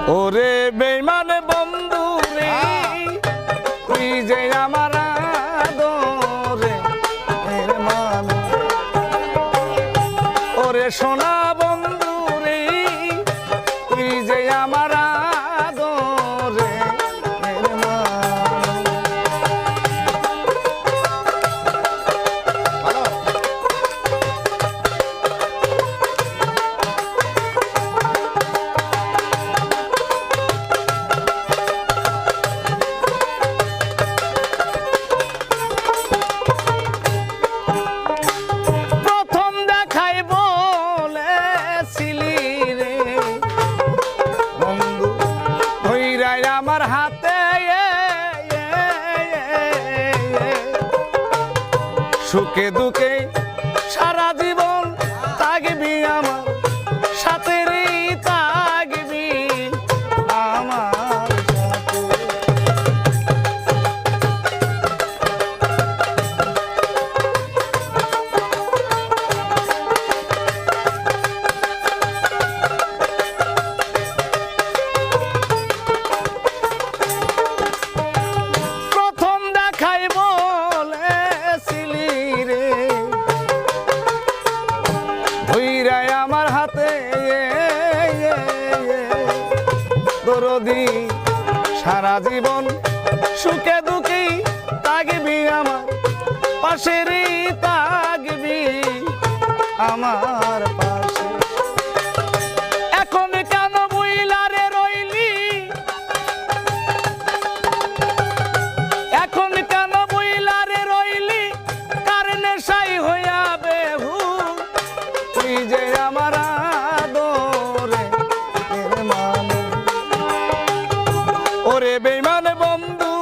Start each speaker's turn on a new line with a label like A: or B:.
A: ওরে বেঈমান বন্ধু রে তুই যে আমার আদরে মানুষ ওরে সোনা বন্ধু রে তুই যে আমার আদরে আমার হাতে সুখে দুঃখে সারা জীবন থাকবি আমার সাথে রে থাকবি আমার আমার হাতে দরদি সারা জীবন সুখে দুঃখে থাকবি আমার পাশে রে থাকবি আমার পাশে এখন কেন বইলারে রইলি এখন কেন বইলারে রইলি কার নেশাই হইয়া বেহু তুই যে আমার আদরে মানুষ ওরে বেঈমান বন্ধু